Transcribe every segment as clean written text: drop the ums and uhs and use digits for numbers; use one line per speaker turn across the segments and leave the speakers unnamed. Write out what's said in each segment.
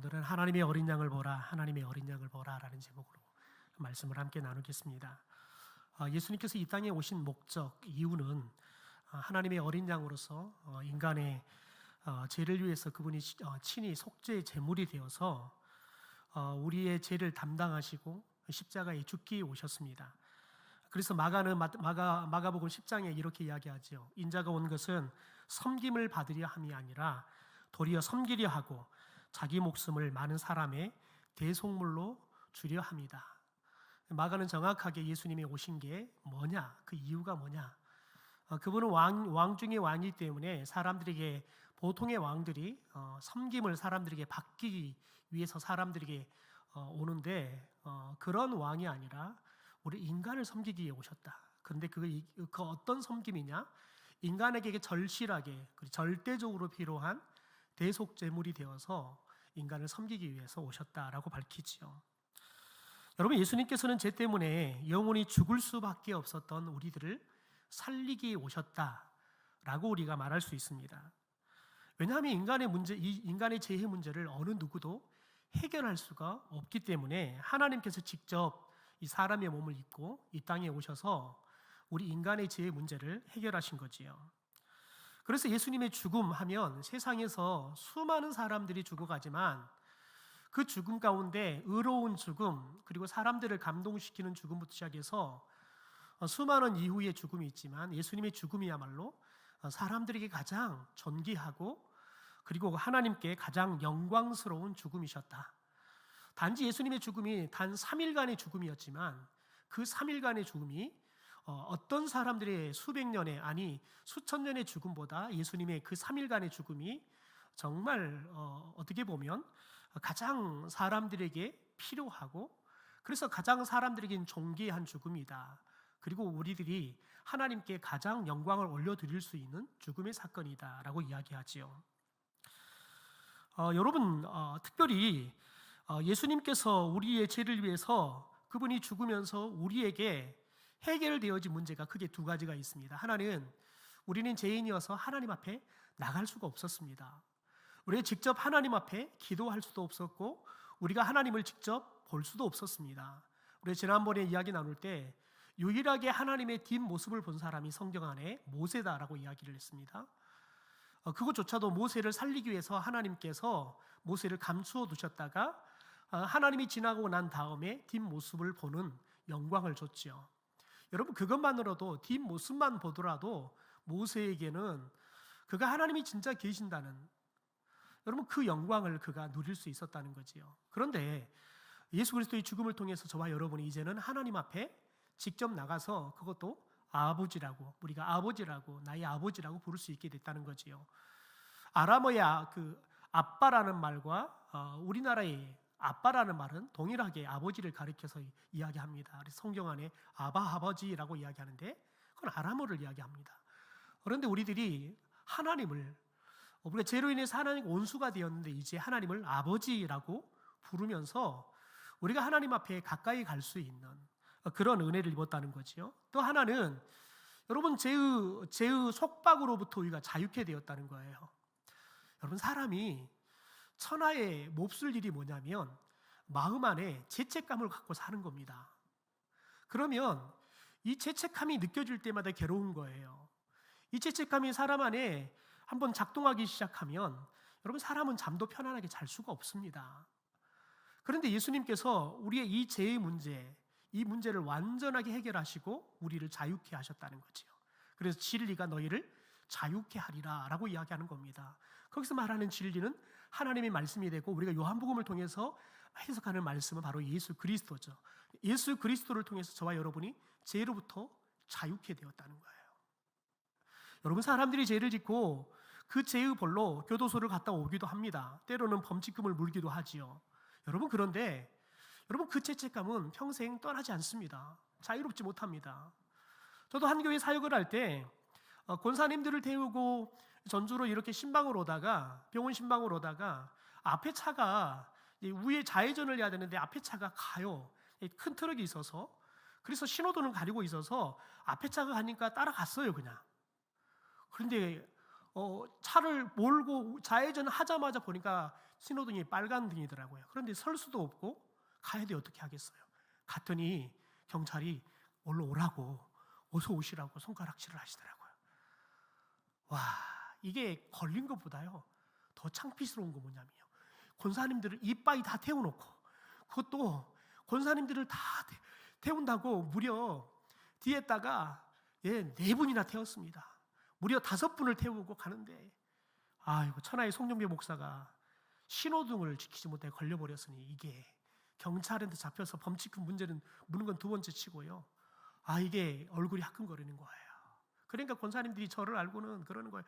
오늘은 하나님의 어린 양을 보라, 하나님의 어린 양을 보라 라는 제목으로 말씀을 함께 나누겠습니다. 예수님께서 이 땅에 오신 목적, 이유는 하나님의 어린 양으로서 인간의 죄를 위해서 그분이 친히 속죄의 제물이 되어서 우리의 죄를 담당하시고 십자가에 죽기 오셨습니다. 그래서 마가복음 10장에 이렇게 이야기하죠. 인자가 온 것은 섬김을 받으려 함이 아니라 도리어 섬기려 하고 자기 목숨을 많은 사람의 대속물로 주려 함이다. 마가는 정확하게 예수님이 오신 게 뭐냐, 그 이유가 뭐냐. 그분은 왕 중의 왕이기 때문에 사람들에게, 보통의 왕들이 섬김을 사람들에게 받기 위해서 사람들에게 오는데 그런 왕이 아니라 우리 인간을 섬기기 위해 오셨다. 그런데 그 어떤 섬김이냐? 인간에게 절실하게 절대적으로 필요한 대속제물이 되어서 인간을 섬기기 위해서 오셨다라고 밝히지요. 여러분, 예수님께서는 죄 때문에 영원히 죽을 수밖에 없었던 우리들을 살리기 위해 오셨다라고 우리가 말할 수 있습니다. 왜냐하면 인간의 죄의 문제를 어느 누구도 해결할 수가 없기 때문에 하나님께서 직접 이 사람의 몸을 입고 이 땅에 오셔서 우리 인간의 죄의 문제를 해결하신 거지요. 그래서 예수님의 죽음 하면 세상에서 수많은 사람들이 죽어가지만 그 죽음 가운데 의로운 죽음, 그리고 사람들을 감동시키는 죽음부터 시작해서 수많은 이후의 죽음이 있지만 예수님의 죽음이야말로 사람들에게 가장 존귀하고 그리고 하나님께 가장 영광스러운 죽음이셨다. 단지 예수님의 죽음이 단 3일간의 죽음이었지만 그 3일간의 죽음이 어떤 사람들의 수백 년의, 아니 수천 년의 죽음보다 예수님의 그 3일간의 죽음이 정말 어떻게 보면 가장 사람들에게 필요하고 그래서 가장 사람들에겐 존귀한 죽음이다. 그리고 우리들이 하나님께 가장 영광을 올려드릴 수 있는 죽음의 사건이다 라고 이야기하지요. 여러분, 특별히 예수님께서 우리의 죄를 위해서 그분이 죽으면서 우리에게 해결되어진 문제가 크게 두 가지가 있습니다. 하나는 우리는 죄인이어서 하나님 앞에 나갈 수가 없었습니다. 우리가 직접 하나님 앞에 기도할 수도 없었고 우리가 하나님을 직접 볼 수도 없었습니다. 우리 지난번에 이야기 나눌 때 유일하게 하나님의 뒷모습을 본 사람이 성경 안에 모세다라고 이야기를 했습니다. 그것조차도 모세를 살리기 위해서 하나님께서 모세를 감추어 두셨다가 하나님이 지나고 난 다음에 뒷모습을 보는 영광을 줬지요. 여러분, 그것만으로도 뒷모습만 보더라도 모세에게는 그가 하나님이 진짜 계신다는, 여러분, 그 영광을 그가 누릴 수 있었다는 거지요. 그런데 예수 그리스도의 죽음을 통해서 저와 여러분이 이제는 하나님 앞에 직접 나가서 그것도 아버지라고, 우리가 아버지라고, 나의 아버지라고 부를 수 있게 됐다는 거지요. 아람어의 아빠라는 말과 우리나라의 아빠라는 말은 동일하게 아버지를 가리켜서 이야기합니다. 그래서 성경 안에 아버지라고 이야기하는데 그건 아람어를 이야기합니다. 그런데 우리들이 하나님을, 우리가 죄로 인해서 하나님 원수가 되었는데 이제 하나님을 아버지라고 부르면서 우리가 하나님 앞에 가까이 갈 수 있는 그런 은혜를 입었다는 거지요. 또 하나는 여러분, 죄의 속박으로부터 우리가 자유케 되었다는 거예요. 여러분, 사람이 천하에 몹쓸 일이 뭐냐면 마음 안에 죄책감을 갖고 사는 겁니다. 그러면 이 죄책감이 느껴질 때마다 괴로운 거예요. 이 죄책감이 사람 안에 한번 작동하기 시작하면 여러분, 사람은 잠도 편안하게 잘 수가 없습니다. 그런데 예수님께서 우리의 이 죄의 문제, 이 문제를 완전하게 해결하시고 우리를 자유케 하셨다는 거죠. 그래서 진리가 너희를 자유케 하리라 라고 이야기하는 겁니다. 거기서 말하는 진리는 하나님의 말씀이 되고 우리가 요한복음을 통해서 해석하는 말씀은 바로 예수 그리스도죠. 예수 그리스도를 통해서 저와 여러분이 죄로부터 자유케 되었다는 거예요. 여러분, 사람들이 죄를 짓고 그 죄의 벌로 교도소를 갔다 오기도 합니다. 때로는 범칙금을 물기도 하지요. 여러분, 그런데 여러분, 그 죄책감은 평생 떠나지 않습니다. 자유롭지 못합니다. 저도 한 교회 사역을 할 때 권사님들을 태우고 전주로 이렇게 신방을 오다가, 병원 신방을 오다가 앞에 차가 위에 좌회전을 해야 되는데 앞에 차가 가요. 큰 트럭이 있어서. 그래서 신호등을 가리고 있어서 앞에 차가 가니까 따라갔어요, 그냥. 그런데 차를 몰고 좌회전 하자마자 보니까 신호등이 빨간 등이더라고요. 그런데 설 수도 없고 가야 돼 어떻게 하겠어요. 갔더니 경찰이 얼른 오라고, 어서 오시라고 손가락질을 하시더라고요. 와, 이게 걸린 것보다요 더 창피스러운 거 뭐냐면요, 권사님들을 이빠이 다 태워놓고, 그것도 권사님들을 다 태운다고 무려 뒤에다가 4분이나 태웠습니다. 무려 5분을 태우고 가는데, 아이고, 천하의 송영배 목사가 신호등을 지키지 못해 걸려버렸으니 이게 경찰한테 잡혀서 범칙금 문제는 무는 건 2번째 치고요, 이게 얼굴이 화끈거리는 거예요. 그러니까 권사님들이 저를 알고는 그러는 거예요.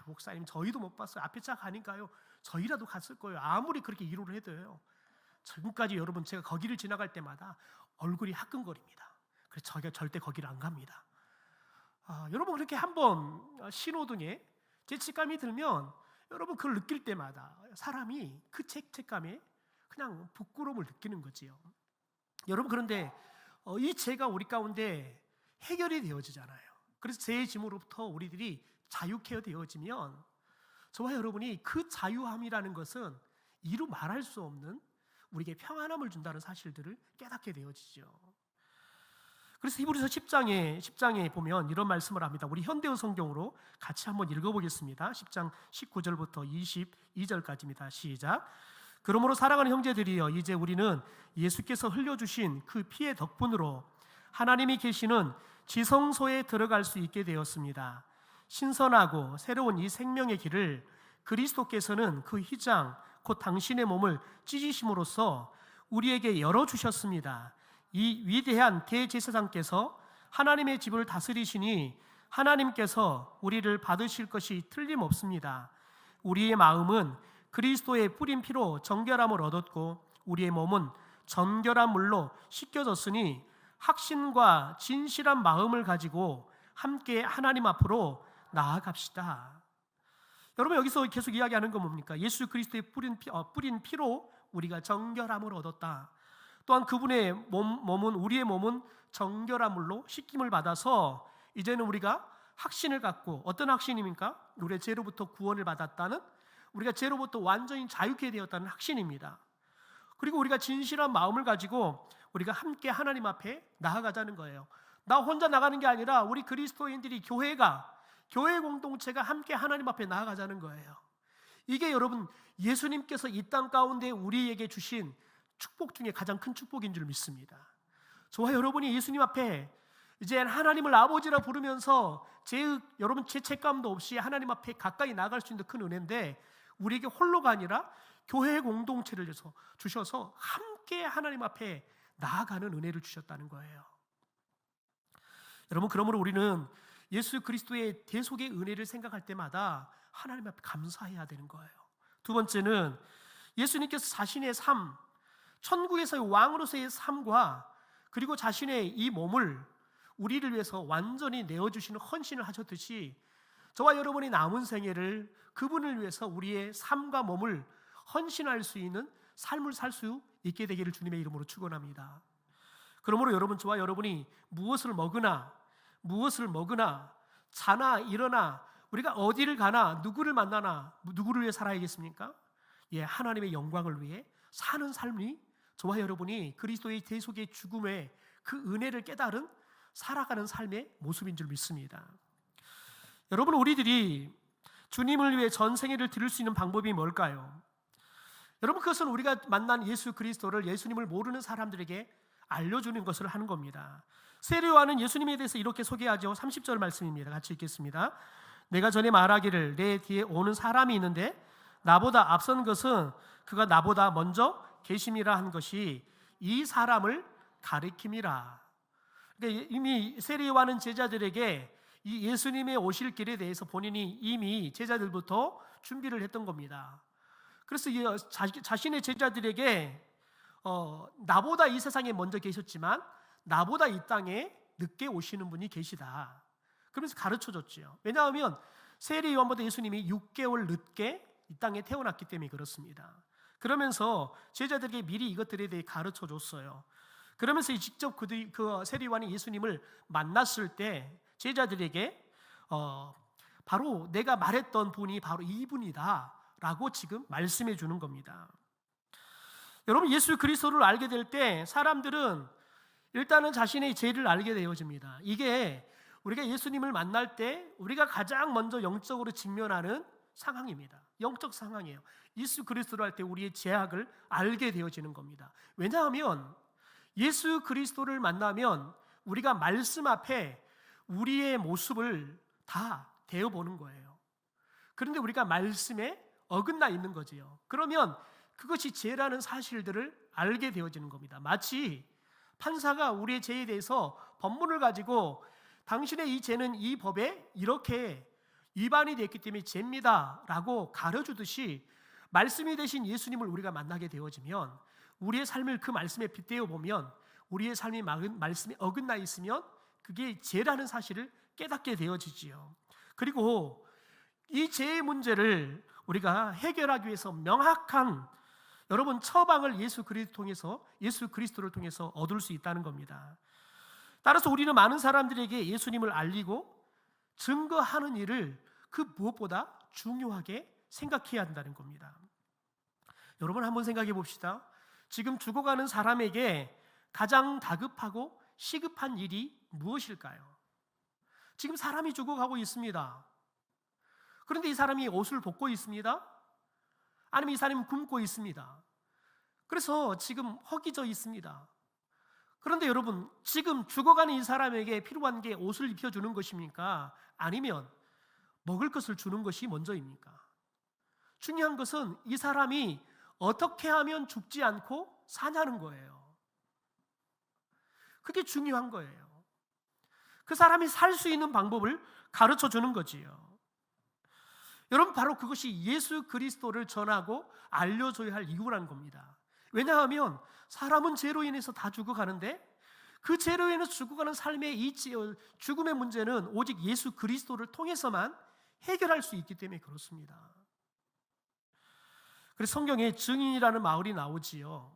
목사님, 저희도 못 봤어요. 앞에 차 가니까요 저희라도 갔을 거예요. 아무리 그렇게 위로를 해도요, 지금까지 여러분 제가 거기를 지나갈 때마다 얼굴이 화끈거립니다. 그래서 저희가 절대 거기를 안 갑니다. 여러분, 그렇게 한번 신호등에 죄책감이 들면 여러분 그걸 느낄 때마다 사람이 그 죄책감에 그냥 부끄러움을 느끼는 거지요. 여러분, 그런데 이 죄가 우리 가운데 해결이 되어지잖아요. 그래서 죄의 짐으로부터 우리들이 자유케 되어지면 저와 여러분이 그 자유함이라는 것은 이루 말할 수 없는 우리에게 평안함을 준다는 사실들을 깨닫게 되어지죠. 그래서 히브리서 10장에 보면 이런 말씀을 합니다. 우리 현대어 성경으로 같이 한번 읽어보겠습니다. 10장 19절부터 22절까지입니다. 시작. 그러므로 사랑하는 형제들이여, 이제 우리는 예수께서 흘려주신 그 피의 덕분으로 하나님이 계시는 지성소에 들어갈 수 있게 되었습니다. 신선하고 새로운 이 생명의 길을 그리스도께서는 그 휘장 곧 당신의 몸을 찢으심으로써 우리에게 열어주셨습니다. 이 위대한 대제사장께서 하나님의 집을 다스리시니 하나님께서 우리를 받으실 것이 틀림없습니다. 우리의 마음은 그리스도의 뿌린 피로 정결함을 얻었고 우리의 몸은 정결한 물로 씻겨졌으니 확신과 진실한 마음을 가지고 함께 하나님 앞으로 나아갑시다. 여러분, 여기서 계속 이야기하는 건 뭡니까? 예수 그리스도의 뿌린 피로 우리가 정결함을 얻었다. 또한 그분의 몸은, 우리의 몸은 정결한 물로 씻김을 받아서 이제는 우리가 확신을 갖고, 어떤 확신입니까? 우리의 죄로부터 구원을 받았다는, 우리가 죄로부터 완전히 자유케 되었다는 확신입니다. 그리고 우리가 진실한 마음을 가지고 우리가 함께 하나님 앞에 나아가자는 거예요. 나 혼자 나가는 게 아니라 우리 그리스도인들이, 교회 공동체가 함께 하나님 앞에 나아가자는 거예요. 이게 여러분, 예수님께서 이 땅 가운데 우리에게 주신 축복 중에 가장 큰 축복인 줄 믿습니다. 저와 여러분이 예수님 앞에 이제 하나님을 아버지라 부르면서 여러분 죄책감도 없이 하나님 앞에 가까이 나아갈 수 있는 큰 은혜인데, 우리에게 홀로가 아니라 교회 공동체를 주셔서 함께 하나님 앞에 나아가는 은혜를 주셨다는 거예요. 여러분, 그러므로 우리는 예수 그리스도의 대속의 은혜를 생각할 때마다 하나님 앞에 감사해야 되는 거예요. 두 번째는 예수님께서 자신의 삶, 천국에서의 왕으로서의 삶과 그리고 자신의 이 몸을 우리를 위해서 완전히 내어주시는 헌신을 하셨듯이 저와 여러분의 남은 생애를 그분을 위해서 우리의 삶과 몸을 헌신할 수 있는 삶을 살 수 있게 되기를 주님의 이름으로 축원합니다. 그러므로 여러분, 저와 여러분이 무엇을 먹으나 자나 일어나 우리가 어디를 가나 누구를 만나나 누구를 위해 살아야겠습니까? 하나님의 영광을 위해 사는 삶이 저와 여러분이 그리스도의 대속의 죽음의 그 은혜를 깨달은 살아가는 삶의 모습인 줄 믿습니다. 여러분, 우리들이 주님을 위해 전생애를 드릴 수 있는 방법이 뭘까요? 여러분, 그것은 우리가 만난 예수 그리스도를, 예수님을 모르는 사람들에게 알려주는 것을 하는 겁니다. 세례 요한은 예수님에 대해서 이렇게 소개하죠. 30절 말씀입니다. 같이 읽겠습니다. 내가 전에 말하기를 내 뒤에 오는 사람이 있는데 나보다 앞선 것은 그가 나보다 먼저 계심이라 한 것이 이 사람을 가리킴이라. 그러니까 이미 세례 요한은 제자들에게 이 예수님의 오실 길에 대해서 본인이 이미 제자들부터 준비를 했던 겁니다. 그래서 자신의 제자들에게 나보다 이 세상에 먼저 계셨지만 나보다 이 땅에 늦게 오시는 분이 계시다, 그러면서 가르쳐줬죠. 왜냐하면 세례 요한보다 예수님이 6개월 늦게 이 땅에 태어났기 때문에 그렇습니다. 그러면서 제자들에게 미리 이것들에 대해 가르쳐줬어요. 그러면서 직접 그 세례 요한이 예수님을 만났을 때 제자들에게 바로 내가 말했던 분이 바로 이분이다 라고 지금 말씀해 주는 겁니다. 여러분, 예수 그리스도를 알게 될 때 사람들은 일단은 자신의 죄를 알게 되어집니다. 이게 우리가 예수님을 만날 때 우리가 가장 먼저 영적으로 직면하는 상황입니다. 영적 상황이에요. 예수 그리스도를 할 때 우리의 죄악을 알게 되어지는 겁니다. 왜냐하면 예수 그리스도를 만나면 우리가 말씀 앞에 우리의 모습을 다 대어보는 거예요. 그런데 우리가 말씀에 어긋나 있는 거지요. 그러면 그것이 죄라는 사실들을 알게 되어지는 겁니다. 마치 판사가 우리의 죄에 대해서 법문을 가지고 당신의 이 죄는 이 법에 이렇게 위반이 됐기 때문에 죄입니다 라고 가르쳐주듯이 말씀이 되신 예수님을 우리가 만나게 되어지면 우리의 삶을 그 말씀에 빗대어 보면 우리의 삶이 말씀에 어긋나 있으면 그게 죄라는 사실을 깨닫게 되어지지요. 그리고 이 죄의 문제를 우리가 해결하기 위해서 명확한 여러분 처방을 예수 그리스도를 통해서 얻을 수 있다는 겁니다. 따라서 우리는 많은 사람들에게 예수님을 알리고 증거하는 일을 그 무엇보다 중요하게 생각해야 한다는 겁니다. 여러분 한번 생각해 봅시다. 지금 죽어가는 사람에게 가장 다급하고 시급한 일이 무엇일까요? 지금 사람이 죽어가고 있습니다. 그런데 이 사람이 옷을 벗고 있습니다. 아니면 이 사람이 굶고 있습니다. 그래서 지금 허기져 있습니다. 그런데 여러분, 지금 죽어가는 이 사람에게 필요한 게 옷을 입혀주는 것입니까? 아니면 먹을 것을 주는 것이 먼저입니까? 중요한 것은 이 사람이 어떻게 하면 죽지 않고 사냐는 거예요. 그게 중요한 거예요. 그 사람이 살 수 있는 방법을 가르쳐 주는 거지요. 여러분, 바로 그것이 예수 그리스도를 전하고 알려줘야 할 이유라는 겁니다. 왜냐하면 사람은 죄로 인해서 다 죽어가는데 그 죄로 인해서 죽어가는 삶의 이 죽음의 문제는 오직 예수 그리스도를 통해서만 해결할 수 있기 때문에 그렇습니다. 그래서 성경에 증인이라는 말이 나오지요.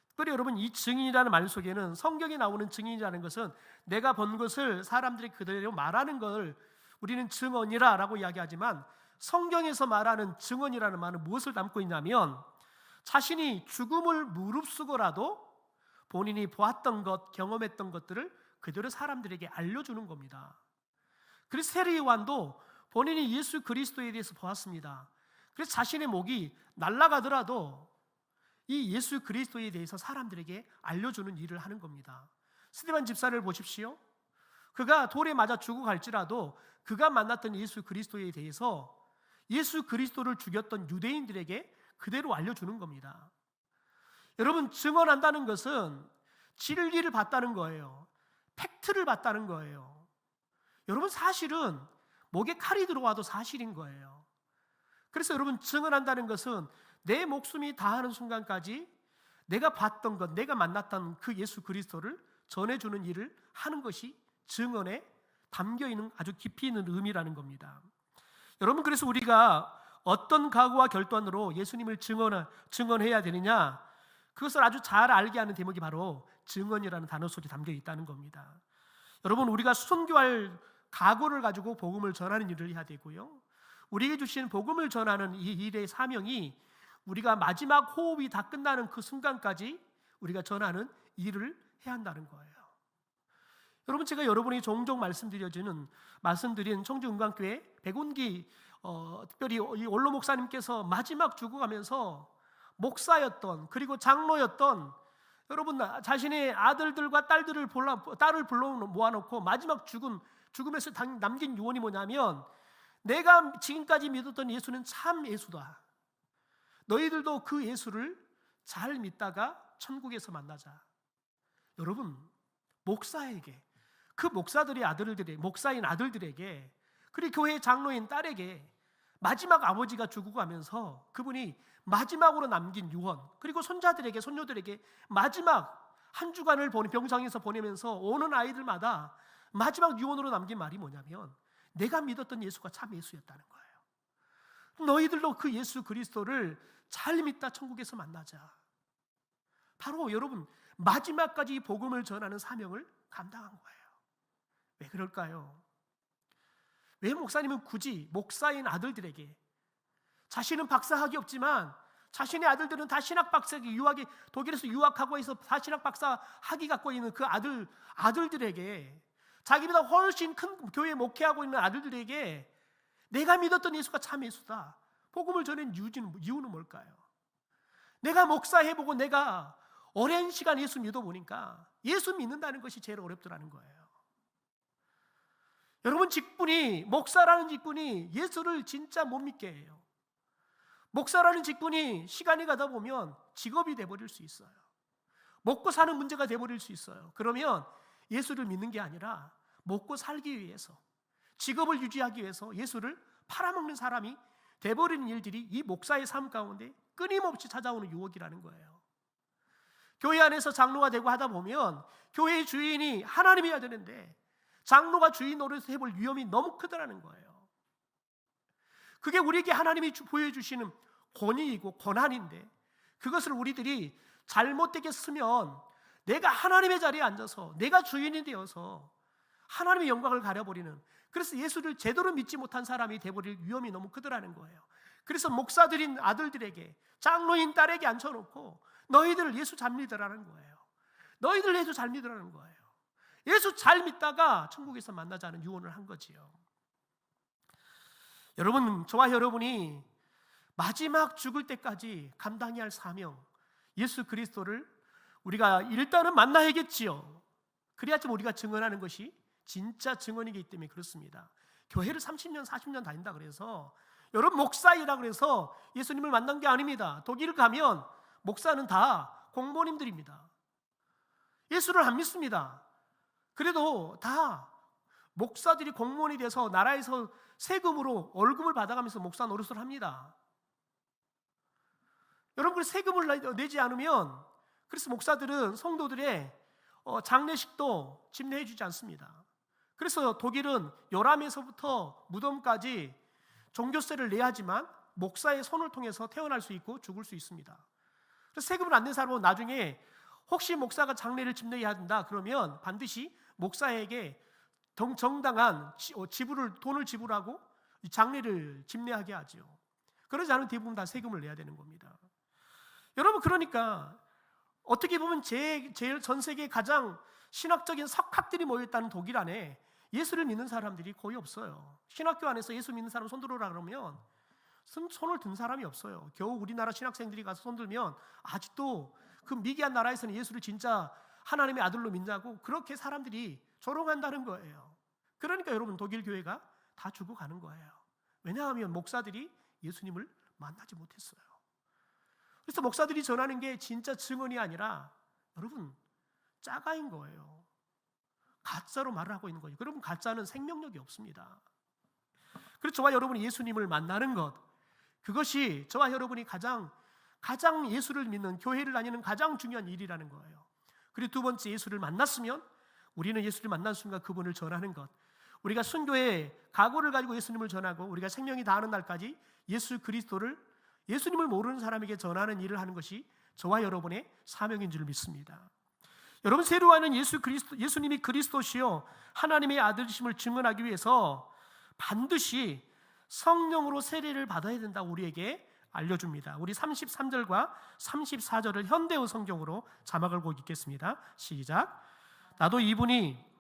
특별히 여러분, 이 증인이라는 말 속에는 성경에 나오는 증인이라는 것은 내가 본 것을 사람들이 그대로 말하는 걸 우리는 증언이라고 이야기하지만 성경에서 말하는 증언이라는 말은 무엇을 담고 있냐면 자신이 죽음을 무릅쓰고라도 본인이 보았던 것, 경험했던 것들을 그대로 사람들에게 알려주는 겁니다. 그래서 세례 요한도 본인이 예수 그리스도에 대해서 보았습니다. 그래서 자신의 목이 날아가더라도 이 예수 그리스도에 대해서 사람들에게 알려주는 일을 하는 겁니다. 스데반 집사를 보십시오. 그가 돌에 맞아 죽어갈지라도 그가 만났던 예수 그리스도에 대해서 예수 그리스도를 죽였던 유대인들에게 그대로 알려주는 겁니다. 여러분, 증언한다는 것은 진리를 봤다는 거예요. 팩트를 봤다는 거예요. 여러분, 사실은 목에 칼이 들어와도 사실인 거예요. 그래서 여러분, 증언한다는 것은 내 목숨이 다하는 순간까지 내가 봤던 것, 내가 만났던 그 예수 그리스도를 전해주는 일을 하는 것이 증언에 담겨있는 아주 깊이 있는 의미라는 겁니다. 여러분, 그래서 우리가 어떤 각오와 결단으로 예수님을 증언해야 되느냐, 그것을 아주 잘 알게 하는 대목이 바로 증언이라는 단어 속에 담겨 있다는 겁니다. 여러분, 우리가 순교할 각오를 가지고 복음을 전하는 일을 해야 되고요, 우리에게 주신 복음을 전하는 이 일의 사명이 우리가 마지막 호흡이 다 끝나는 그 순간까지 우리가 전하는 일을 해야 한다는 거예요. 여러분, 제가 여러분이 종종 말씀드린 청주은광교회 백운기 특별히 이 원로 목사님께서 마지막 죽어가면서 목사였던, 그리고 장로였던, 여러분 자신의 아들들과 딸을 불러 모아놓고 마지막 죽음에서 남긴 유언이 뭐냐면, 내가 지금까지 믿었던 예수는 참 예수다. 너희들도 그 예수를 잘 믿다가 천국에서 만나자. 여러분, 목사에게, 그 목사인 아들들에게, 그리고 교회 장로인 딸에게 마지막 아버지가 죽고 가면서 그분이 마지막으로 남긴 유언, 그리고 손녀들에게 마지막 한 주간을 병상에서 보내면서 오는 아이들마다 마지막 유언으로 남긴 말이 뭐냐면, 내가 믿었던 예수가 참 예수였다는 거예요. 너희들도 그 예수 그리스도를 잘 믿다 천국에서 만나자. 바로 여러분, 마지막까지 복음을 전하는 사명을 감당한 거예요. 왜 그럴까요? 왜 목사님은 굳이 목사인 아들들에게, 자신은 박사학위 없지만 자신의 아들들은 다 신학 박사학위, 독일에서 유학하고 해서 다 신학 박사 학위 갖고 있는 그 아들들에게, 자기보다 훨씬 큰 교회 목회하고 있는 아들들에게 내가 믿었던 예수가 참 예수다, 복음을 전한 이유는 뭘까요? 내가 목사해보고 내가 오랜 시간 예수 믿어보니까 예수 믿는다는 것이 제일 어렵더라는 거예요. 여러분, 목사라는 직분이 예수를 진짜 못 믿게 해요. 목사라는 직분이 시간이 가다 보면 직업이 돼버릴 수 있어요. 먹고 사는 문제가 돼버릴 수 있어요. 그러면 예수를 믿는 게 아니라 먹고 살기 위해서, 직업을 유지하기 위해서 예수를 팔아먹는 사람이 돼버리는 일들이 이 목사의 삶 가운데 끊임없이 찾아오는 유혹이라는 거예요. 교회 안에서 장로가 되고 하다 보면 교회의 주인이 하나님이어야 되는데 장로가 주인 노릇을 해볼 위험이 너무 크더라는 거예요. 그게 우리에게 하나님이 보여주시는 권위이고 권한인데, 그것을 우리들이 잘못되게 쓰면 내가 하나님의 자리에 앉아서 내가 주인이 되어서 하나님의 영광을 가려버리는, 그래서 예수를 제대로 믿지 못한 사람이 되어버릴 위험이 너무 크더라는 거예요. 그래서 목사들인 아들들에게, 장로인 딸에게 앉혀놓고 너희들 예수 잘 믿으라는 거예요. 너희들 예수 잘 믿으라는 거예요. 예수 잘 믿다가 천국에서 만나자는 유언을 한 거지요. 여러분, 저와 여러분이 마지막 죽을 때까지 감당해야 할 사명, 예수 그리스도를 우리가 일단은 만나야겠지요. 그래야지 우리가 증언하는 것이 진짜 증언이기 때문에 그렇습니다. 교회를 30년 40년 다닌다 그래서, 여러분, 목사이라 그래서 예수님을 만난 게 아닙니다. 독일 가면 목사는 다 공무원님들입니다. 예수를 안 믿습니다. 그래도 다 목사들이 공무원이 돼서 나라에서 세금으로 월급을 받아가면서 목사 노릇을 합니다. 여러분, 그 세금을 내지 않으면, 그래서 목사들은 성도들의 장례식도 집례해 주지 않습니다. 그래서 독일은 요람에서부터 무덤까지 종교세를 내야 하지만 목사의 손을 통해서 태어날 수 있고 죽을 수 있습니다. 그래서 세금을 안 낸 사람은 나중에 혹시 목사가 장례를 집례해야 한다 그러면 반드시 목사에게 정당한 돈을 지불하고 장례를 집례하게 하죠. 그러지 않으면 대부분 다 세금을 내야 되는 겁니다. 여러분, 그러니까 어떻게 보면 제일 전 세계 가장 신학적인 석학들이 모여있다는 독일 안에 예수를 믿는 사람들이 거의 없어요. 신학교 안에서 예수 믿는 사람 손들어라 그러면 손을 든 사람이 없어요. 겨우 우리나라 신학생들이 가서 손들면 아직도 그 미개한 나라에서는 예수를 진짜 하나님의 아들로 믿냐고 그렇게 사람들이 조롱한다는 거예요. 그러니까 여러분, 독일 교회가 다 죽어가는 거예요. 왜냐하면 목사들이 예수님을 만나지 못했어요. 그래서 목사들이 전하는 게 진짜 증언이 아니라 여러분, 짜가인 거예요. 가짜로 말을 하고 있는 거예요. 여러분, 가짜는 생명력이 없습니다. 그래서 저와 여러분이 예수님을 만나는 것, 그것이 저와 여러분이 가장 예수를 믿는, 교회를 다니는 가장 중요한 일이라는 거예요. 그리고 두 번째, 예수를 만났으면 우리는 예수를 만난 순간 그분을 전하는 것, 우리가 순교의 각오를 가지고 예수님을 전하고 우리가 생명이 다하는 날까지 예수 그리스도를, 예수님을 모르는 사람에게 전하는 일을 하는 것이 저와 여러분의 사명인 줄 믿습니다. 여러분, 새로 와는 예수님이 그리스도시요 하나님의 아들이심을 증언하기 위해서 반드시 성령으로 세례를 받아야 된다고 우리에게 알려줍니다. 우리 33절과 34절을 현대어 성경으로 자막을 보고 읽겠습니다. 시작. 나도 이분이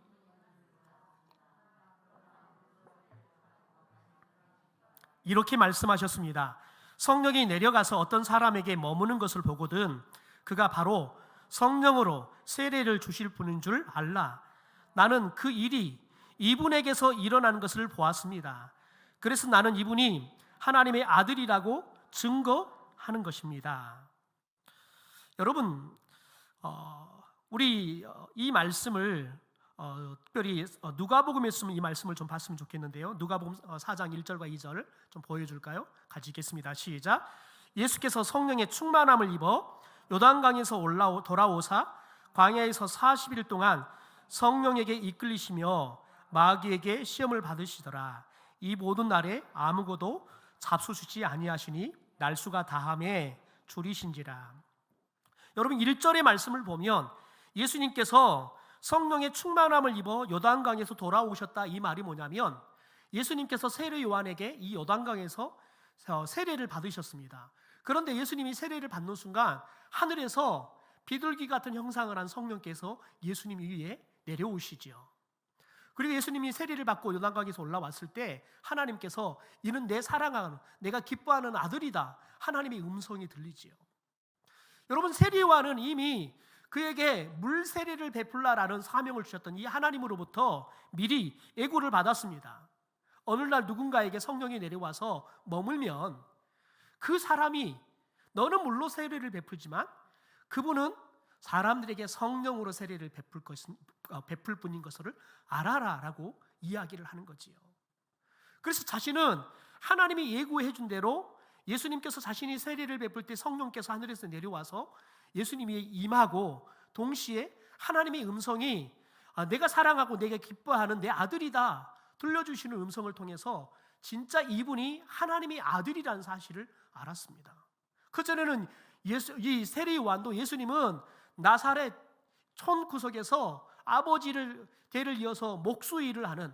이렇게 말씀하셨습니다. 성령이 내려가서 어떤 사람에게 머무는 것을 보거든 그가 바로 성령으로 세례를 주실 분인 줄 알라. 나는 그 일이 이분에게서 일어난 것을 보았습니다. 그래서 나는 이분이 하나님의 아들이라고 증거하는 것입니다. 여러분, 우리 이 말씀을 특별히 누가복음에 쓰면 이 말씀을 좀 봤으면 좋겠는데요. 누가복음 4장 1절과 2절 좀 보여줄까요? 같이 읽겠습니다. 시작. 예수께서 성령의 충만함을 입어 요단강에서 돌아오사 광야에서 40일 동안 성령에게 이끌리시며 마귀에게 시험을 받으시더라. 이 모든 날에 아무것도 잡수시지 아니하시니 날수가 다함에 줄이신지라. 여러분, 1절의 말씀을 보면 예수님께서 성령의 충만함을 입어 요단강에서 돌아오셨다, 이 말이 뭐냐면 예수님께서 세례 요한에게 이 요단강에서 세례를 받으셨습니다. 그런데 예수님이 세례를 받는 순간 하늘에서 비둘기 같은 형상을 한 성령께서 예수님 위에 내려오시지요. 그리고 예수님이 세례를 받고 요단강에서 올라왔을 때 하나님께서 이는 내 사랑하는, 내가 기뻐하는 아들이다, 하나님의 음성이 들리지요. 여러분, 세례 요한은 이미 그에게 물 세례를 베풀라라는 사명을 주셨던 이 하나님으로부터 미리 예고를 받았습니다. 어느 날 누군가에게 성령이 내려와서 머물면 그 사람이 너는 물로 세례를 베풀지만 그분은 사람들에게 성령으로 세례를 베풀 뿐인 것을 알아라라고 이야기를 하는 거지요. 그래서 자신은 하나님이 예고해 준 대로 예수님께서 자신이 세례를 베풀 때 성령께서 하늘에서 내려와서 예수님이 임하고 동시에 하나님의 음성이 내가 사랑하고 내가 기뻐하는 내 아들이다 들려주시는 음성을 통해서 진짜 이분이 하나님의 아들이라는 사실을 알았습니다. 그전에는 이 세례 요한도 예수님은 나사렛 촌 구석에서 아버지를 대를 이어서 목수 일을 하는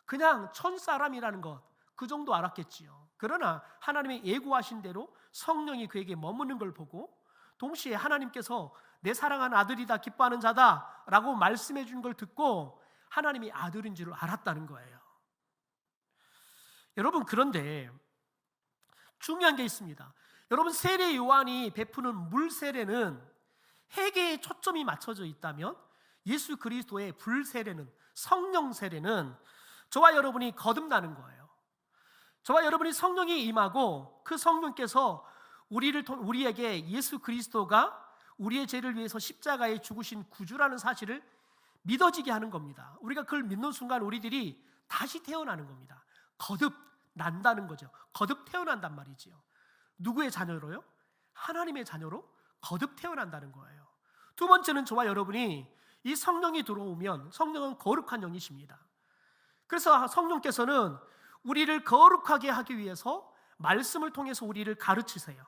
그냥 촌 사람이라는 것, 그 정도 알았겠지요. 그러나 하나님의 예고하신 대로 성령이 그에게 머무는 걸 보고 동시에 하나님께서 내 사랑하는 아들이다, 기뻐하는 자다 라고 말씀해 준 걸 듣고 하나님이 아들인 줄 알았다는 거예요. 여러분, 그런데 중요한 게 있습니다. 여러분, 세례 요한이 베푸는 물 세례는 회개에 초점이 맞춰져 있다면 예수 그리스도의 불 세례는, 성령 세례는 저와 여러분이 거듭나는 거예요. 저와 여러분이 성령이 임하고 그 성령께서 우리에게 예수 그리스도가 우리의 죄를 위해서 십자가에 죽으신 구주라는 사실을 믿어지게 하는 겁니다. 우리가 그걸 믿는 순간 우리들이 다시 태어나는 겁니다. 거듭난다는 거죠. 거듭 태어난단 말이지요. 누구의 자녀로요? 하나님의 자녀로 거듭 태어난다는 거예요. 두 번째는 저와 여러분이 이 성령이 들어오면, 성령은 거룩한 영이십니다. 그래서 성령께서는 우리를 거룩하게 하기 위해서 말씀을 통해서 우리를 가르치세요.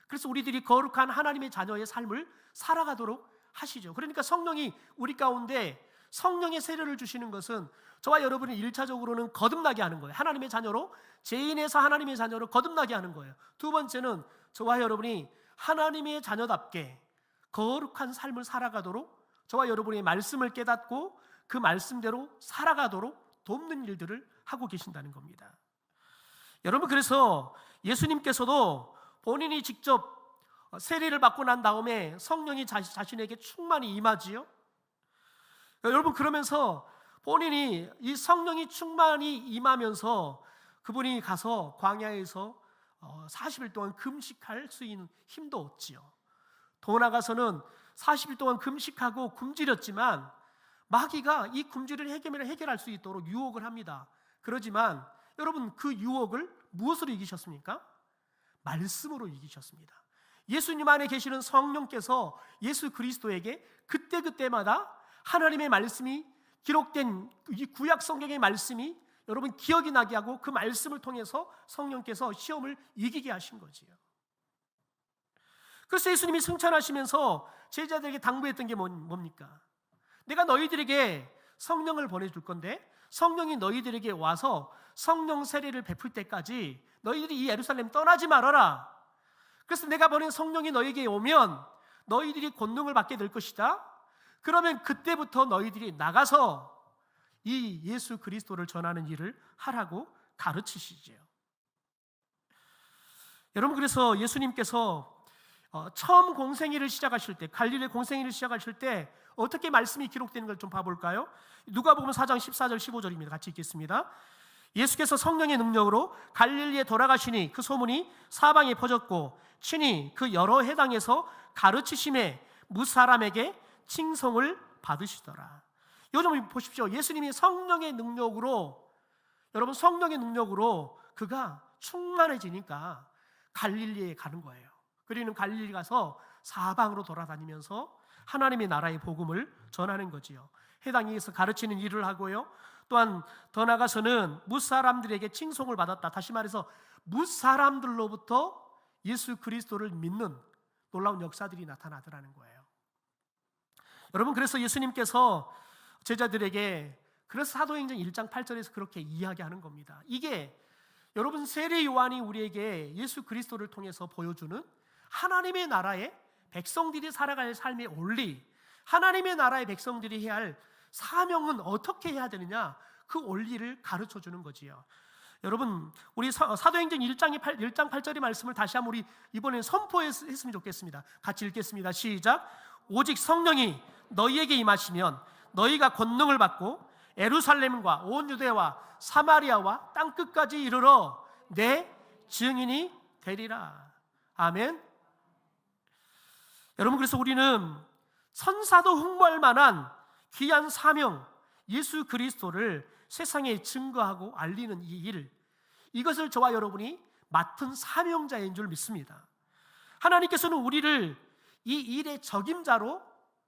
그래서 우리들이 거룩한 하나님의 자녀의 삶을 살아가도록 하시죠. 그러니까 성령이 우리 가운데 성령의 세례를 주시는 것은 저와 여러분이 1차적으로는 거듭나게 하는 거예요. 하나님의 자녀로, 죄인에서 하나님의 자녀로 거듭나게 하는 거예요. 두 번째는 저와 여러분이 하나님의 자녀답게 거룩한 삶을 살아가도록, 저와 여러분의 말씀을 깨닫고 그 말씀대로 살아가도록 돕는 일들을 하고 계신다는 겁니다. 여러분, 그래서 예수님께서도 본인이 직접 세례를 받고 난 다음에 성령이 자신에게 충만히 임하지요. 여러분, 그러면서 본인이 이 성령이 충만히 임하면서 그분이 가서 광야에서 40일 동안 금식할 수 있는 힘도 얻지요. 더 나아가서는 40일 동안 금식하고 굶주렸지만 마귀가 이 굶주림을 해결할 수 있도록 유혹을 합니다. 그러지만 여러분, 그 유혹을 무엇으로 이기셨습니까? 말씀으로 이기셨습니다. 예수님 안에 계시는 성령께서 예수 그리스도에게 그때그때마다 하나님의 말씀이 기록된 이 구약 성경의 말씀이 여러분 기억이 나게 하고 그 말씀을 통해서 성령께서 시험을 이기게 하신 거지요. 그래서 예수님이 승천하시면서 제자들에게 당부했던 게 뭡니까? 내가 너희들에게 성령을 보내줄 건데 성령이 너희들에게 와서 성령 세례를 베풀 때까지 너희들이 이 예루살렘 떠나지 말아라. 그래서 내가 보낸 성령이 너희에게 오면 너희들이 권능을 받게 될 것이다. 그러면 그때부터 너희들이 나가서 이 예수 그리스도를 전하는 일을 하라고 가르치시죠. 여러분, 그래서 예수님께서 처음 공생애를 시작하실 때, 갈릴리 공생애를 시작하실 때 어떻게 말씀이 기록되는 걸 좀 봐볼까요? 누가복음 4장 14절 15절입니다. 같이 읽겠습니다. 예수께서 성령의 능력으로 갈릴리에 돌아가시니 그 소문이 사방에 퍼졌고 친히 그 여러 해당에서 가르치심에 무사람에게 칭송을 받으시더라. 요즘 보십시오. 예수님이 성령의 능력으로, 여러분, 성령의 능력으로 그가 충만해지니까 갈릴리에 가는 거예요. 그리고 갈릴리 가서 사방으로 돌아다니면서 하나님의 나라의 복음을 전하는 거지요. 해당에서 가르치는 일을 하고요. 또한 더 나아가서는 뭇사람들에게 칭송을 받았다. 다시 말해서 뭇사람들로부터 예수 그리스도를 믿는 놀라운 역사들이 나타나더라는 거예요. 여러분, 그래서 예수님께서 제자들에게 그래서 사도행전 1장 8절에서 그렇게 이야기하는 겁니다. 이게 여러분 세례 요한이 우리에게 예수 그리스도를 통해서 보여주는 하나님의 나라의 백성들이 살아갈 삶의 원리, 하나님의 나라의 백성들이 해야 할 사명은 어떻게 해야 되느냐, 그 원리를 가르쳐 주는 거지요. 여러분, 우리 사도행전 1장 8절의 말씀을 다시 한번 우리 이번엔 선포했으면 좋겠습니다. 같이 읽겠습니다. 시작. 오직 성령이 너희에게 임하시면 너희가 권능을 받고 예루살렘과 온 유대와 사마리아와 땅끝까지 이르러 내 증인이 되리라. 아멘. 여러분, 그래서 우리는 선사도 흠모할 만한 귀한 사명, 예수 그리스도를 세상에 증거하고 알리는 이 일, 이것을 저와 여러분이 맡은 사명자인 줄 믿습니다. 하나님께서는 우리를 이 일의 적임자로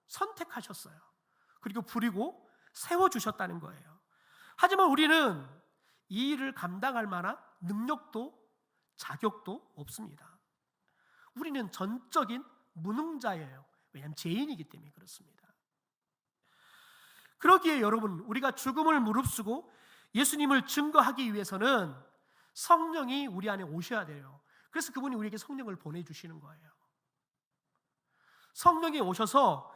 선택하셨어요. 그리고 부리고 세워주셨다는 거예요. 하지만 우리는 이 일을 감당할 만한 능력도 자격도 없습니다. 우리는 전적인 무능자예요. 왜냐하면 죄인이기 때문에 그렇습니다. 그러기에 여러분, 우리가 죽음을 무릅쓰고 예수님을 증거하기 위해서는 성령이 우리 안에 오셔야 돼요. 그래서 그분이 우리에게 성령을 보내주시는 거예요. 성령이 오셔서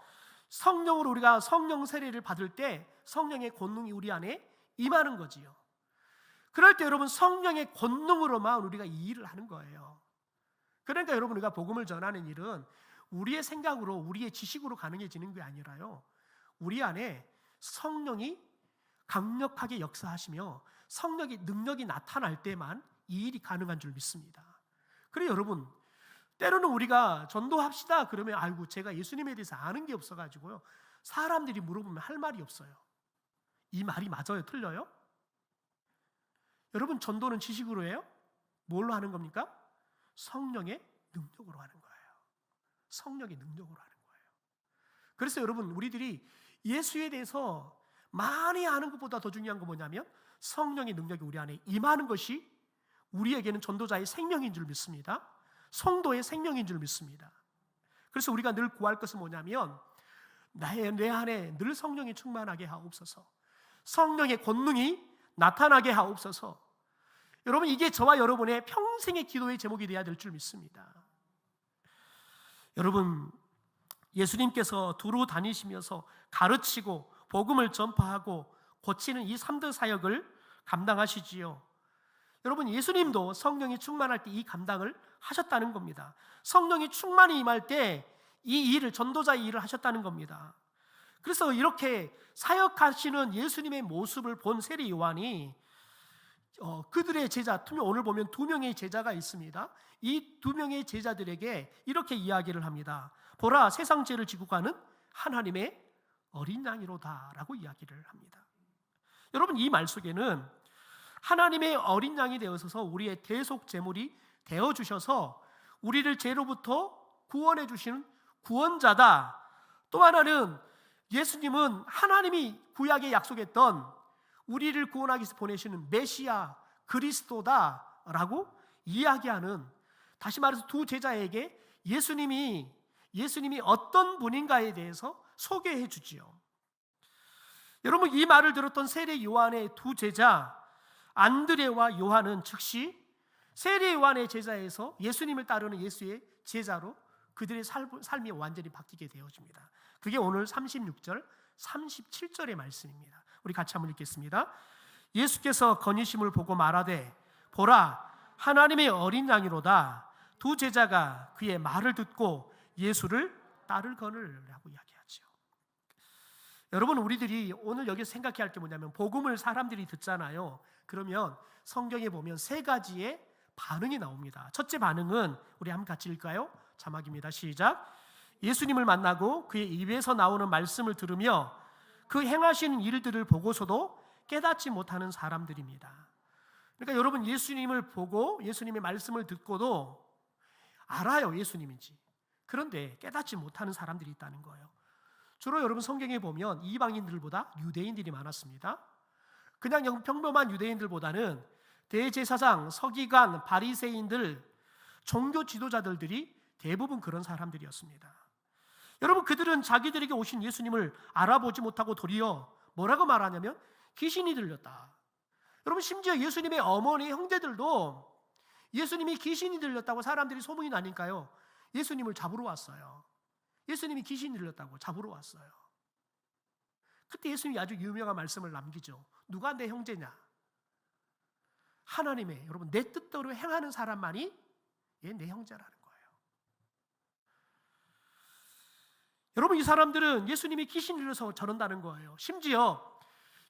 성령으로 우리가 성령 세례를 받을 때 성령의 권능이 우리 안에 임하는 거지요. 그럴 때 여러분, 성령의 권능으로만 우리가 이 일을 하는 거예요. 그러니까 여러분, 우리가 복음을 전하는 일은 우리의 생각으로, 우리의 지식으로 가능해지는 게 아니라요, 우리 안에 성령이 강력하게 역사하시며 성령의 능력이 나타날 때만 이 일이 가능한 줄 믿습니다. 그래 여러분, 때로는 우리가 전도합시다 그러면 아이고 제가 예수님에 대해서 아는 게 없어가지고요, 사람들이 물어보면 할 말이 없어요. 이 말이 맞아요? 틀려요? 여러분, 전도는 지식으로 해요? 뭘로 하는 겁니까? 성령의 능력으로 하는 거예요. 성령의 능력으로 하는 거예요. 그래서 여러분, 우리들이 예수에 대해서 많이 아는 것보다 더 중요한 건 뭐냐면 성령의 능력이 우리 안에 임하는 것이 우리에게는 전도자의 생명인 줄 믿습니다. 성도의 생명인 줄 믿습니다. 그래서 우리가 늘 구할 것은 뭐냐면 내 안에 늘 성령이 충만하게 하옵소서, 성령의 권능이 나타나게 하옵소서. 여러분, 이게 저와 여러분의 평생의 기도의 제목이 되어야 될 줄 믿습니다. 여러분, 예수님께서 두루 다니시면서 가르치고 복음을 전파하고 고치는 이 3대 사역을 감당하시지요. 여러분, 예수님도 성령이 충만할 때 이 감당을 하셨다는 겁니다. 성령이 충만히 임할 때 이 일을, 전도자의 일을 하셨다는 겁니다. 그래서 이렇게 사역하시는 예수님의 모습을 본 세례 요한이 그들의 제자, 오늘 보면 2명의 제자가 있습니다. 이 2명의 제자들에게 이렇게 이야기를 합니다. 보라, 세상 죄를 지고 가는 하나님의 어린 양이로다 라고 이야기를 합니다. 여러분, 이 말 속에는 하나님의 어린 양이 되어서 우리의 대속 제물이 되어주셔서 우리를 죄로부터 구원해 주시는 구원자다. 또 하나는 예수님은 하나님이 구약에 약속했던 우리를 구원하기 위해서 보내시는 메시아 그리스도다라고 이야기하는, 다시 말해서 두 제자에게 예수님이 어떤 분인가에 대해서 소개해 주지요. 여러분, 이 말을 들었던 세례 요한의 두 제자 안드레와 요한은 즉시 세례 요한의 제자에서 예수님을 따르는 예수의 제자로 그들의 삶이 완전히 바뀌게 되어집니다. 그게 오늘 36절, 37절의 말씀입니다. 우리 같이 한번 읽겠습니다. 예수께서 건의심을 보고 말하되 보라, 하나님의 어린 양이로다. 두 제자가 그의 말을 듣고 예수를 따르거늘라고 이야기하죠. 여러분, 우리들이 오늘 여기서 생각해야 할 게 뭐냐면 복음을 사람들이 듣잖아요. 그러면 성경에 보면 3가지의 반응이 나옵니다. 첫째 반응은 우리 한번 같이 읽을까요? 자막입니다. 시작. 예수님을 만나고 그의 입에서 나오는 말씀을 들으며 그 행하시는 일들을 보고서도 깨닫지 못하는 사람들입니다. 그러니까 여러분, 예수님을 보고 예수님의 말씀을 듣고도 알아요, 예수님인지. 그런데 깨닫지 못하는 사람들이 있다는 거예요. 주로 여러분 성경에 보면 이방인들보다 유대인들이 많았습니다. 그냥 평범한 유대인들보다는 대제사장, 서기관, 바리새인들, 종교 지도자들이 대부분 그런 사람들이었습니다. 여러분, 그들은 자기들에게 오신 예수님을 알아보지 못하고 도리어 뭐라고 말하냐면 귀신이 들렸다. 여러분, 심지어 예수님의 어머니 형제들도 예수님이 귀신이 들렸다고 사람들이 소문이 나니까요, 예수님을 잡으러 왔어요. 예수님이 귀신이 들렸다고 잡으러 왔어요. 그때 예수님이 아주 유명한 말씀을 남기죠. 누가 내 형제냐? 하나님의, 여러분, 내 뜻대로 행하는 사람만이 얘 내 형제라는 거예요. 여러분, 이 사람들은 예수님이 귀신 들려서 저런다는 거예요. 심지어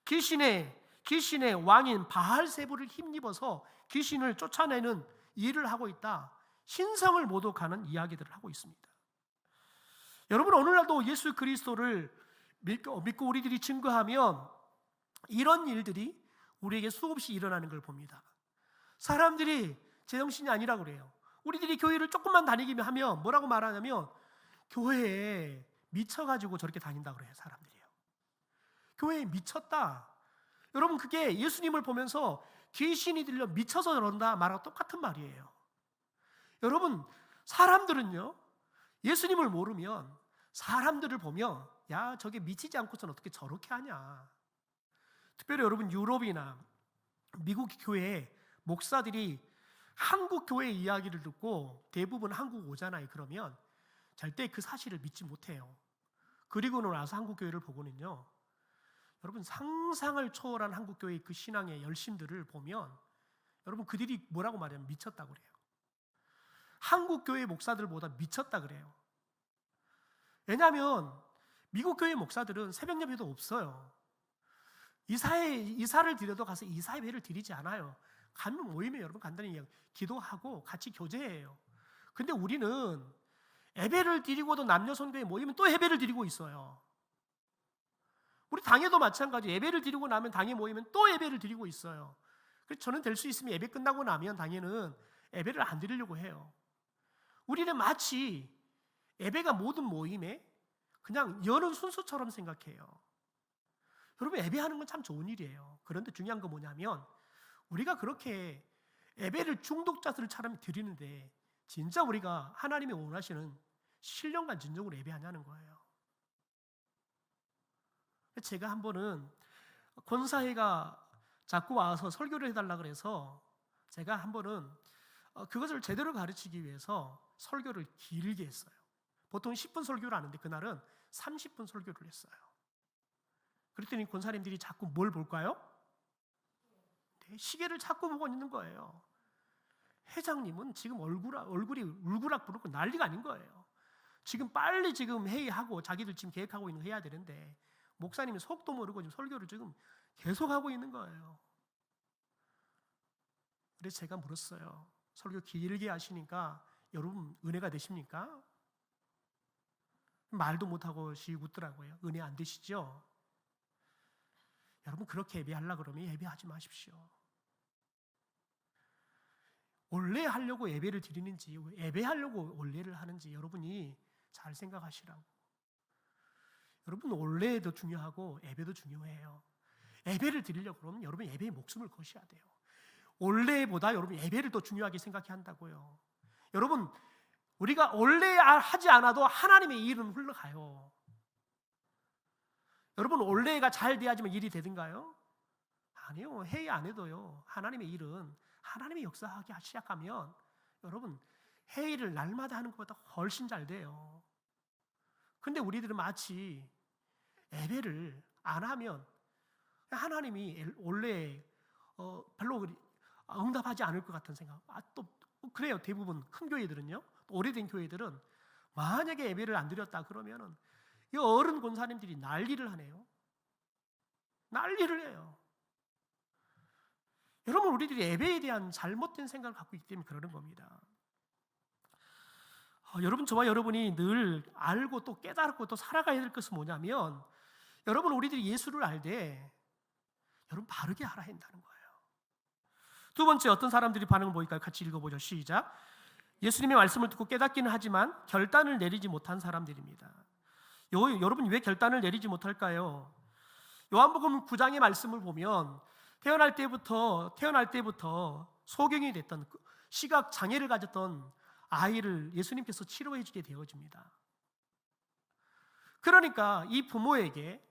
귀신의 왕인 바알세부를 힘입어서 귀신을 쫓아내는 일을 하고 있다, 신성을 모독하는 이야기들을 하고 있습니다. 여러분, 오늘날도 예수 그리스도를 믿고 우리들이 증거하면 이런 일들이 우리에게 수없이 일어나는 걸 봅니다. 사람들이 제정신이 아니라고 그래요. 우리들이 교회를 조금만 다니기만 하면 뭐라고 말하냐면 교회에 미쳐가지고 저렇게 다닌다고 그래요. 사람들이요, 교회에 미쳤다. 여러분, 그게 예수님을 보면서 귀신이 들려 미쳐서 저런다 말하고 똑같은 말이에요. 여러분, 사람들은요, 예수님을 모르면 사람들을 보면 야, 저게 미치지 않고서는 어떻게 저렇게 하냐. 특별히 여러분, 유럽이나 미국 교회에 목사들이 한국 교회 이야기를 듣고 대부분 한국 오잖아요. 그러면 절대 그 사실을 믿지 못해요. 그리고 나서 한국 교회를 보고는요, 여러분, 상상을 초월한 한국 교회의 그 신앙의 열심들을 보면 여러분, 그들이 뭐라고 말하면 미쳤다고 그래요. 한국 교회 목사들보다 미쳤다 그래요. 왜냐하면 미국 교회 목사들은 새벽 예배도 없어요. 이사를 드려도 가서 이사 예배를 드리지 않아요. 가면 모임에 여러분 간단히 그냥 기도하고 같이 교제해요. 근데 우리는 예배를 드리고도 남녀 선교회 모이면 또 예배를 드리고 있어요. 우리 당에도 마찬가지, 예배를 드리고 나면 당에 모이면 또 예배를 드리고 있어요. 그래서 저는 될 수 있으면 예배 끝나고 나면 당에는 예배를 안 드리려고 해요. 우리는 마치 예배가 모든 모임에 그냥 여는 순서처럼 생각해요. 여러분, 예배하는 건 참 좋은 일이에요. 그런데 중요한 건 뭐냐면 우리가 그렇게 예배를 중독자들처럼 드리는데 진짜 우리가 하나님이 원하시는 신령과 진정으로 예배하냐는 거예요. 제가 한 번은 권사회가 자꾸 와서 설교를 해달라 그래서 제가 한 번은 그것을 제대로 가르치기 위해서 설교를 길게 했어요. 보통 10분 설교를 하는데 그날은 30분 설교를 했어요. 그랬더니 권사님들이 자꾸 뭘 볼까요? 네, 시계를 자꾸 보고 있는 거예요. 회장님은 지금 얼굴이 울그락 부르고 난리가 아닌 거예요. 지금 빨리 지금 회의하고 자기들 지금 계획하고 있는 거 해야 되는데 목사님이 속도 모르고 지금 설교를 지금 계속하고 있는 거예요. 그래서 제가 물었어요. 설교 길게 하시니까 여러분 은혜가 되십니까? 말도 못하고 씩 웃더라고요. 은혜 안 되시죠? 여러분, 그렇게 예배하려고 그러면 예배하지 마십시오. 원래 하려고 예배를 드리는지 예배하려고 원래를 하는지 여러분이 잘 생각하시라고. 여러분, 원래도 중요하고 예배도 중요해요. 예배를 드리려고 그러면 여러분 예배에 목숨을 거셔야 돼요. 원래보다 여러분 예배를 더 중요하게 생각해야 한다고요. 여러분, 우리가 원래 하지 않아도 하나님의 일은 흘러가요. 여러분, 원래가 잘 돼야지만 일이 되든가요? 아니요. 회의 안 해도요, 하나님의 일은 하나님의 역사하기 시작하면 여러분 회의를 날마다 하는 것보다 훨씬 잘 돼요. 근데 우리들은 마치 예배를 안 하면 하나님이 원래 별로 응답하지 않을 것 같은 생각. 또 그래요. 대부분 큰 교회들은요, 또 오래된 교회들은 만약에 예배를 안 드렸다 그러면은 이 어른 권사님들이 난리를 하네요. 난리를 해요. 여러분, 우리들이 예배에 대한 잘못된 생각을 갖고 있기 때문에 그러는 겁니다. 여러분, 저와 여러분이 늘 알고 또 깨달고 또 살아가야 될 것은 뭐냐면 여러분, 우리들이 예수를 알되 여러분 바르게 알아야 한다는 거예요. 두 번째, 어떤 사람들이 반응을 보일까요? 같이 읽어보죠. 시작. 예수님의 말씀을 듣고 깨닫기는 하지만 결단을 내리지 못한 사람들입니다. 여러분, 왜 결단을 내리지 못할까요? 요한복음 9장의 말씀을 보면 태어날 때부터 소경이 됐던, 시각 장애를 가졌던 아이를 예수님께서 치료해 주게 되어집니다. 그러니까 이 부모에게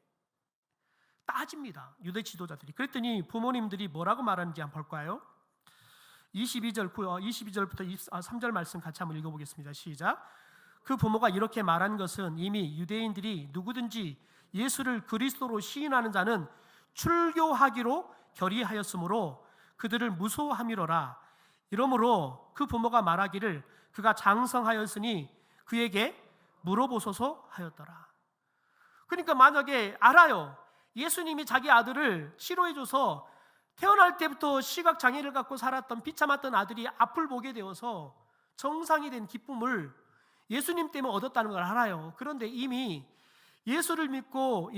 따집니다. 유대 지도자들이. 그랬더니 부모님들이 뭐라고 말하는지 한번 볼까요? 22절부터 3절 말씀 같이 한번 읽어보겠습니다. 시작. 그 부모가 이렇게 말한 것은 이미 유대인들이 누구든지 예수를 그리스도로 시인하는 자는 출교하기로 결의하였으므로 그들을 무소함이로라. 이러므로 그 부모가 말하기를 그가 장성하였으니 그에게 물어보소서 하였더라. 그러니까 만약에 알아요. 예수님이 자기 아들을 치료해줘서 태어날 때부터 시각장애를 갖고 살았던 비참했던 아들이 앞을 보게 되어서 정상이 된 기쁨을 예수님 때문에 얻었다는 걸 알아요. 그런데 이미 예수를 믿고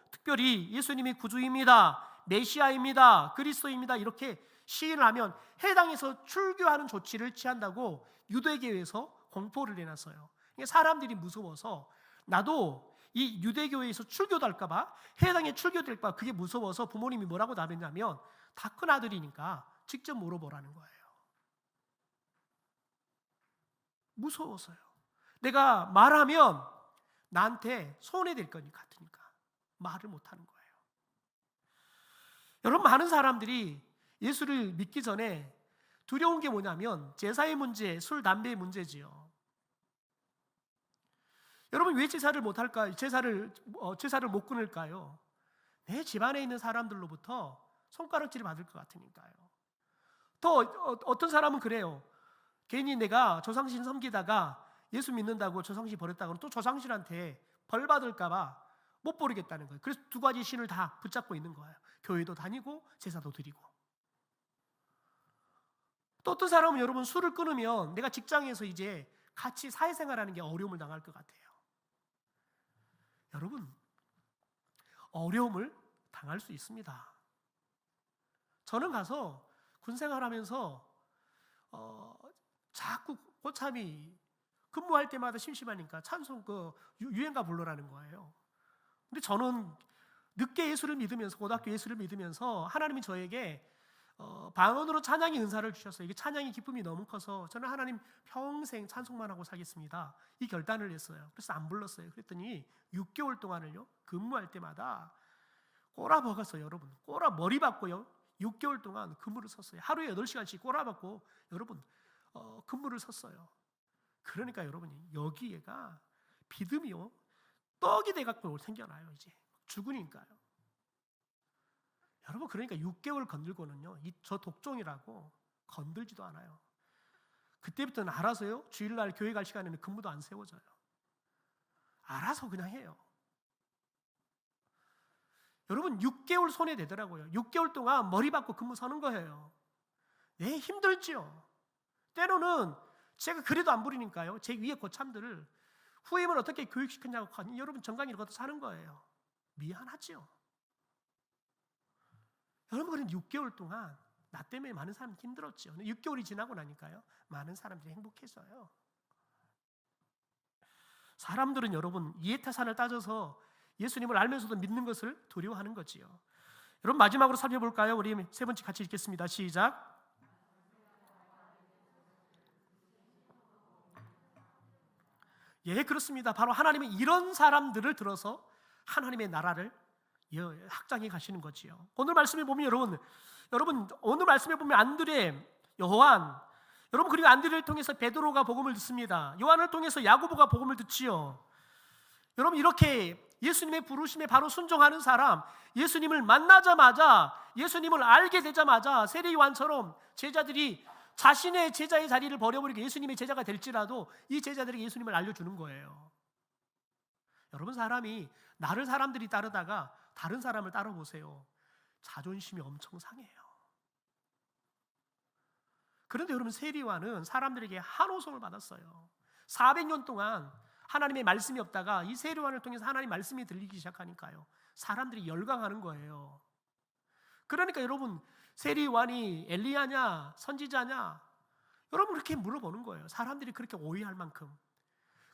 특별히 예수님이 구주입니다, 메시아입니다, 그리스도입니다 이렇게 시인을 하면 해당해서 출교하는 조치를 취한다고 유대교에서 공포를 내놨어요. 사람들이 무서워서 나도 이 유대교에서 출교도 할까봐, 해당에 출교될까봐 그게 무서워서 부모님이 뭐라고 답했냐면 다 큰 아들이니까 직접 물어보라는 거예요. 무서워서요. 내가 말하면 나한테 손해될 거니까 같으니까 말을 못하는 거예요. 여러분, 많은 사람들이 예수를 믿기 전에 두려운 게 뭐냐면 제사의 문제, 술, 담배의 문제지요. 여러분, 왜 제사를 못할까요? 제사를 못 끊을까요? 내 집안에 있는 사람들로부터 손가락질을 받을 것 같으니까요. 또 어떤 사람은 그래요. 괜히 내가 조상신 섬기다가 예수 믿는다고 조상신 버렸다고 또 조상신한테 벌 받을까 봐 못 버리겠다는 거예요. 그래서 두 가지 신을 다 붙잡고 있는 거예요. 교회도 다니고 제사도 드리고. 또 어떤 사람은 여러분 술을 끊으면 내가 직장에서 이제 같이 사회생활하는 게 어려움을 당할 것 같아요. 여러분, 어려움을 당할 수 있습니다. 저는 가서 군생활하면서 자꾸 고참이 근무할 때마다 심심하니까 찬송 유행가 불러라는 거예요. 근데 저는 늦게 예수를 믿으면서, 고등학교 예수를 믿으면서 하나님이 저에게 방언으로 찬양의 은사를 주셨어요. 이게 찬양의 기쁨이 너무 커서 저는 하나님 평생 찬송만 하고 살겠습니다, 이 결단을 했어요. 그래서 안 불렀어요. 그랬더니 6개월 동안을요, 근무할 때마다 꼬라박았어요. 여러분, 머리 박고요 6개월 동안 근무를 섰어요. 하루에 8시간씩 꼬라박고 여러분 근무를 섰어요. 그러니까 여러분이 여기에가 믿음이요 떡이 돼갖고 생겨나요. 이제 죽으니까요. 여러분, 그러니까 6개월 건들고는요, 저 독종이라고 건들지도 않아요. 그때부터는 알아서요, 주일날 교회 갈 시간에는 근무도 안 세워져요. 알아서 그냥 해요. 여러분, 6개월 손에 대더라고요. 6개월 동안 머리 박고 근무 서는 거예요. 네, 힘들지요. 때로는 제가 그래도 안 부리니까요, 제 위에 고참들을 후임을 어떻게 교육시켰냐고 여러분 정강이를 걷어 사는 거예요. 미안하죠. 여러분, 그런 6개월 동안 나 때문에 많은 사람이 힘들었죠. 6개월이 지나고 나니까요, 많은 사람들이 행복해져요. 사람들은 여러분 이해타산을 따져서 예수님을 알면서도 믿는 것을 두려워하는 거지요. 여러분, 마지막으로 살펴볼까요? 우리 세 번째 같이 읽겠습니다. 시작. 예, 그렇습니다. 바로 하나님은 이런 사람들을 들어서 하나님의 나라를 확장해 가시는 거지요. 오늘 말씀에 보면 여러분 오늘 말씀에 보면 안드레, 요한, 여러분 그리고 안드레를 통해서 베드로가 복음을 듣습니다. 요한을 통해서 야고보가 복음을 듣지요. 여러분, 이렇게 예수님의 부르심에 바로 순종하는 사람, 예수님을 만나자마자, 예수님을 알게 되자마자 세례 요한처럼 제자들이 자신의 제자의 자리를 버려버리고 예수님의 제자가 될지라도 이 제자들에게 예수님을 알려주는 거예요. 여러분, 사람들이 따르다가 다른 사람을 따라보세요. 자존심이 엄청 상해요. 그런데 여러분, 세례 요한은 사람들에게 한호성을 받았어요. 400년 동안 하나님의 말씀이 없다가 이 세례 요한을 통해서 하나님의 말씀이 들리기 시작하니까요, 사람들이 열광하는 거예요. 그러니까 여러분, 세례 요한이 엘리야냐 선지자냐 여러분 그렇게 물어보는 거예요. 사람들이 그렇게 오해할 만큼.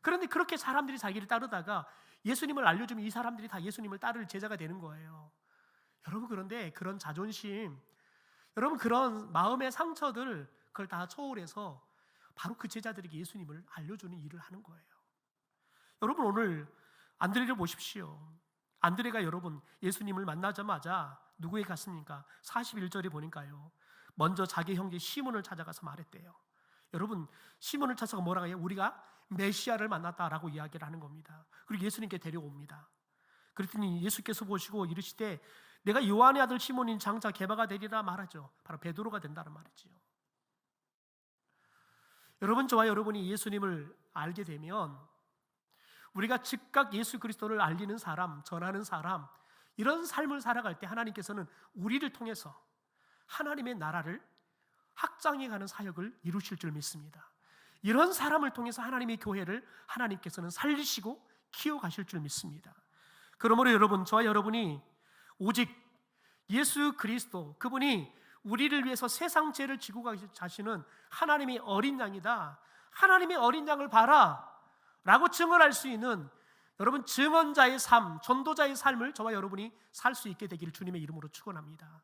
그런데 그렇게 사람들이 자기를 따르다가 예수님을 알려주면 이 사람들이 다 예수님을 따를 제자가 되는 거예요. 여러분, 그런데 그런 자존심, 여러분 그런 마음의 상처들, 그걸 다 초월해서 바로 그 제자들에게 예수님을 알려주는 일을 하는 거예요. 여러분, 오늘 안드레를 보십시오. 안드레가 여러분 예수님을 만나자마자 누구에게 갔습니까? 41절에 보니까요, 먼저 자기 형제 시몬을 찾아가서 말했대요. 여러분, 시몬을 찾아가 뭐라고 해요? 우리가 메시아를 만났다라고 이야기를 하는 겁니다. 그리고 예수님께 데려옵니다. 그랬더니 예수께서 보시고 이르시되 내가 요한의 아들 시몬인 장차 게바가 되리라 말하죠. 바로 베드로가 된다는 말이지요. 여러분, 저와 여러분이 예수님을 알게 되면 우리가 즉각 예수 그리스도를 알리는 사람, 전하는 사람, 이런 삶을 살아갈 때 하나님께서는 우리를 통해서 하나님의 나라를 확장해가는 사역을 이루실 줄 믿습니다. 이런 사람을 통해서 하나님의 교회를 하나님께서는 살리시고 키워가실 줄 믿습니다. 그러므로 여러분, 저와 여러분이 오직 예수 그리스도, 그분이 우리를 위해서 세상 죄를 지고 가시는 하나님의 어린 양이다, 하나님의 어린 양을 봐라 라고 증언할 수 있는 여러분 증언자의 삶, 전도자의 삶을 저와 여러분이 살 수 있게 되기를 주님의 이름으로 축원합니다.